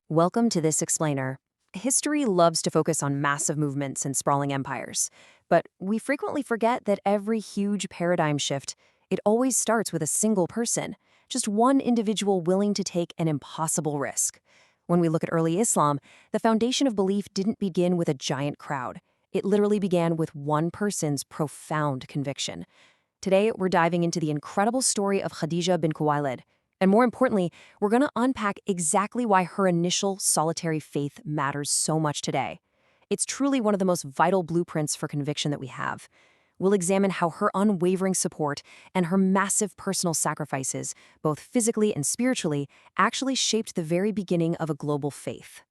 Welcome to this explainer. History loves to focus on massive movements and sprawling empires, but we frequently forget that every huge paradigm shift, it always starts with a single person, just one individual willing to take an impossible risk. When we look at early Islam, the foundation of belief didn't begin with a giant crowd. It literally began with one person's profound conviction. Today, we're diving into the incredible story of Khadijah bin Khuwaylid. And more importantly, we're going to unpack exactly why her initial solitary faith matters so much today. It's truly one of the most vital blueprints for conviction that we have. We'll examine how her unwavering support and her massive personal sacrifices, both physically and spiritually, actually shaped the very beginning of a global faith.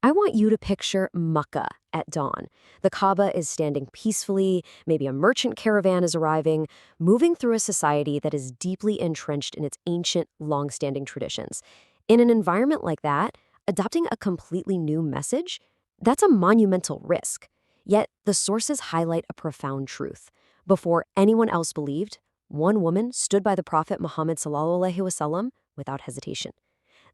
I want you to picture Mecca at dawn. The Kaaba is standing peacefully, maybe a merchant caravan is arriving, moving through a society that is deeply entrenched in its ancient, long-standing traditions. In an environment like that, adopting a completely new message, that's a monumental risk. Yet, the sources highlight a profound truth. Before anyone else believed, one woman stood by the Prophet Muhammad ﷺ without hesitation.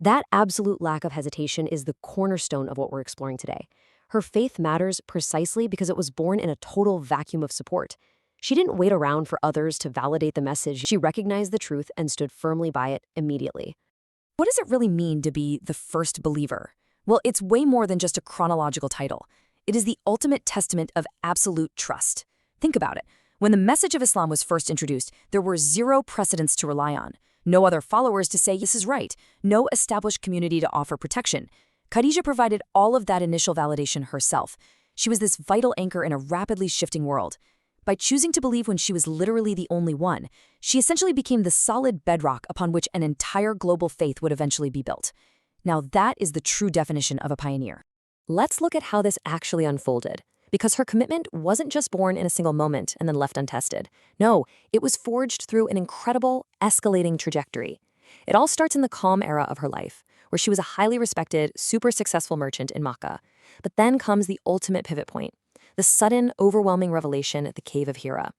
That absolute lack of hesitation is the cornerstone of what we're exploring today. Her faith matters precisely because it was born in a total vacuum of support. She didn't wait around for others to validate the message. She recognized the truth and stood firmly by it immediately. What does it really mean to be the first believer? Well, it's way more than just a chronological title. It is the ultimate testament of absolute trust. Think about it. When the message of Islam was first introduced, there were zero precedents to rely on. No other followers to say this is right. No established community to offer protection. Khadijah provided all of that initial validation herself. She was this vital anchor in a rapidly shifting world. By choosing to believe when she was literally the only one, she essentially became the solid bedrock upon which an entire global faith would eventually be built. Now that is the true definition of a pioneer. Let's look at how this actually unfolded. Because her commitment wasn't just born in a single moment and then left untested. No, it was forged through an incredible, escalating trajectory. It all starts in the calm era of her life, where she was a highly respected, super successful merchant in Makkah. But then comes the ultimate pivot point, the sudden, overwhelming revelation at the Cave of Hira.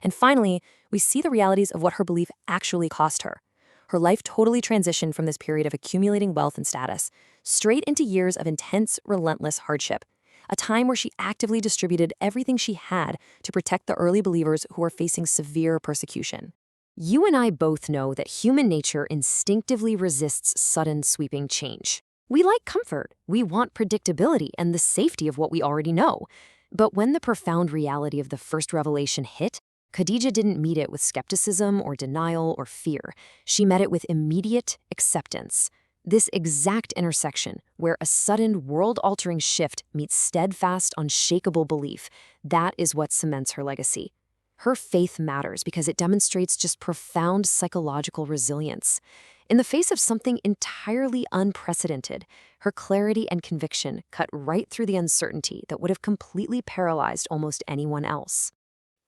And finally, we see the realities of what her belief actually cost her. Her life totally transitioned from this period of accumulating wealth and status, straight into years of intense, relentless hardship. A time where she actively distributed everything she had to protect the early believers who were facing severe persecution. You and I both know that human nature instinctively resists sudden, sweeping change. We like comfort, we want predictability and the safety of what we already know. But when the profound reality of the first revelation hit, Khadijah didn't meet it with skepticism or denial or fear. She met it with immediate acceptance. This exact intersection, where a sudden world-altering shift meets steadfast, unshakable belief, that is what cements her legacy. Her faith matters because it demonstrates just profound psychological resilience. In the face of something entirely unprecedented, her clarity and conviction cut right through the uncertainty that would have completely paralyzed almost anyone else.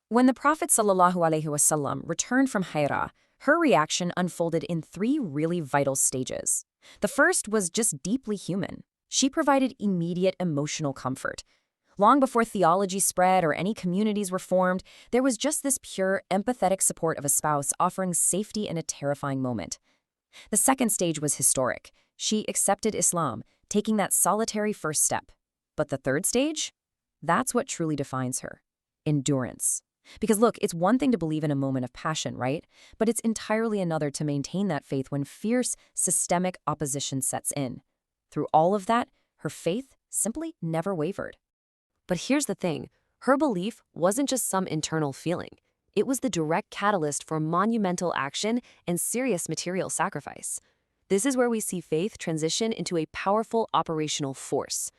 When the Prophet ﷺ returned from Hira, her reaction unfolded in three really vital stages. The first was just deeply human. She provided immediate emotional comfort. Long before theology spread or any communities were formed, there was just this pure, empathetic support of a spouse offering safety in a terrifying moment. The second stage was historic. She accepted Islam, taking that solitary first step. But the third stage? That's what truly defines her. Endurance. Because look, it's one thing to believe in a moment of passion, right? But it's entirely another to maintain that faith when fierce, systemic opposition sets in. Through all of that, her faith simply never wavered. But here's the thing, her belief wasn't just some internal feeling. It was the direct catalyst for monumental action and serious material sacrifice. This is where we see faith transition into a powerful operational force.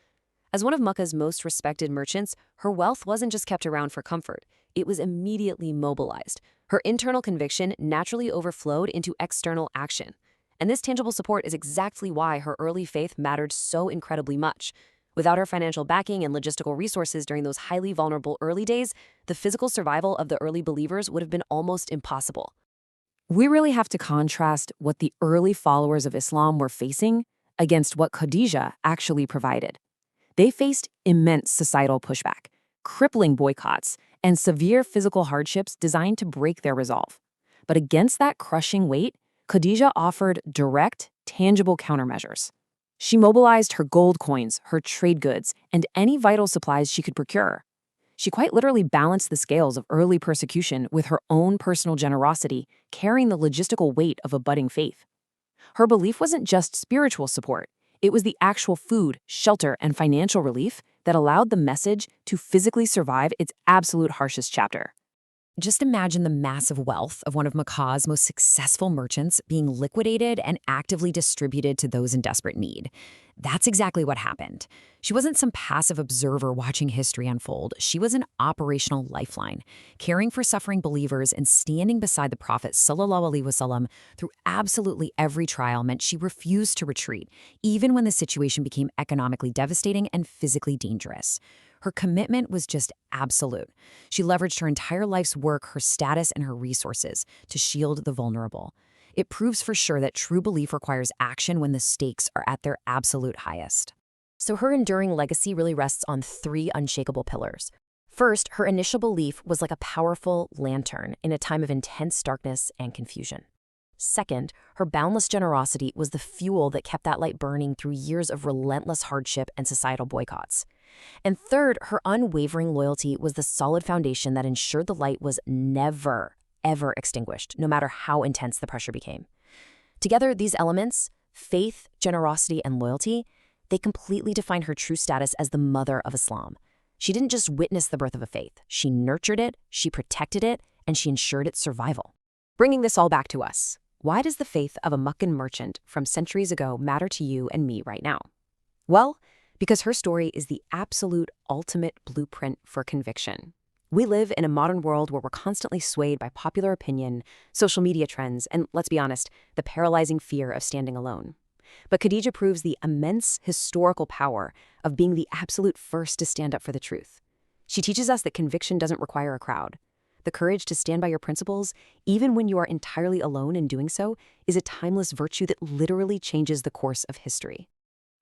As one of Makkah's most respected merchants, her wealth wasn't just kept around for comfort. It was immediately mobilized. Her internal conviction naturally overflowed into external action. And this tangible support is exactly why her early faith mattered so incredibly much. Without her financial backing and logistical resources during those highly vulnerable early days, the physical survival of the early believers would have been almost impossible. We really have to contrast what the early followers of Islam were facing against what Khadijah actually provided. They faced immense societal pushback, crippling boycotts, and severe physical hardships designed to break their resolve. But against that crushing weight, Khadijah offered direct, tangible countermeasures. She mobilized her gold coins, her trade goods, and any vital supplies she could procure. She quite literally balanced the scales of early persecution with her own personal generosity, carrying the logistical weight of a budding faith. Her belief wasn't just spiritual support, it was the actual food, shelter, and financial relief that allowed the message to physically survive its absolute harshest chapter. Just imagine the massive wealth of one of Makkah's most successful merchants being liquidated and actively distributed to those in desperate need. That's exactly what happened. She wasn't some passive observer watching history unfold. She was an operational lifeline, caring for suffering believers and standing beside the Prophet ﷺ through absolutely every trial meant she refused to retreat, even when the situation became economically devastating and physically dangerous. Her commitment was just absolute. She leveraged her entire life's work, her status, and her resources to shield the vulnerable. It proves for sure that true belief requires action when the stakes are at their absolute highest. So her enduring legacy really rests on three unshakable pillars. First, her initial belief was like a powerful lantern in a time of intense darkness and confusion. Second, her boundless generosity was the fuel that kept that light burning through years of relentless hardship and societal boycotts. And third, her unwavering loyalty was the solid foundation that ensured the light was never, ever extinguished, no matter how intense the pressure became. Together, these elements, faith, generosity, and loyalty, they completely define her true status as the mother of Islam. She didn't just witness the birth of a faith. She nurtured it, she protected it, and she ensured its survival. Bringing this all back to us, why does the faith of a Meccan merchant from centuries ago matter to you and me right now? Well, because her story is the absolute ultimate blueprint for conviction. We live in a modern world where we're constantly swayed by popular opinion, social media trends, and let's be honest, the paralyzing fear of standing alone. But Khadijah proves the immense historical power of being the absolute first to stand up for the truth. She teaches us that conviction doesn't require a crowd. The courage to stand by your principles, even when you are entirely alone in doing so, is a timeless virtue that literally changes the course of history.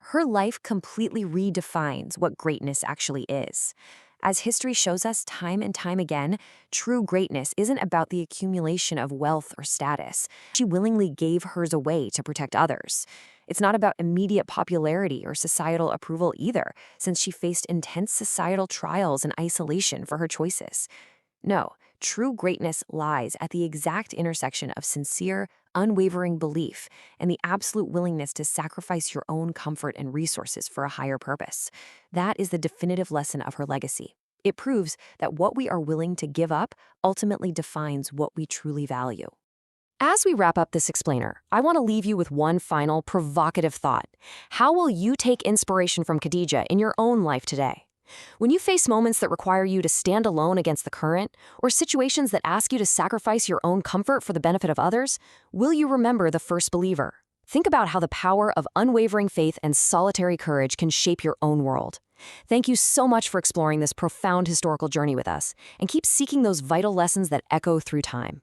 Her life completely redefines what greatness actually is. As history shows us time and time again, true greatness isn't about the accumulation of wealth or status. She willingly gave hers away to protect others. It's not about immediate popularity or societal approval either, since she faced intense societal trials and isolation for her choices. No, true greatness lies at the exact intersection of sincere, unwavering belief and the absolute willingness to sacrifice your own comfort and resources for a higher purpose. That is the definitive lesson of her legacy. It proves that what we are willing to give up ultimately defines what we truly value. As we wrap up this explainer, I want to leave you with one final provocative thought. How will you take inspiration from Khadijah in your own life today? When you face moments that require you to stand alone against the current, or situations that ask you to sacrifice your own comfort for the benefit of others, will you remember the first believer? Think about how the power of unwavering faith and solitary courage can shape your own world. Thank you so much for exploring this profound historical journey with us, and keep seeking those vital lessons that echo through time.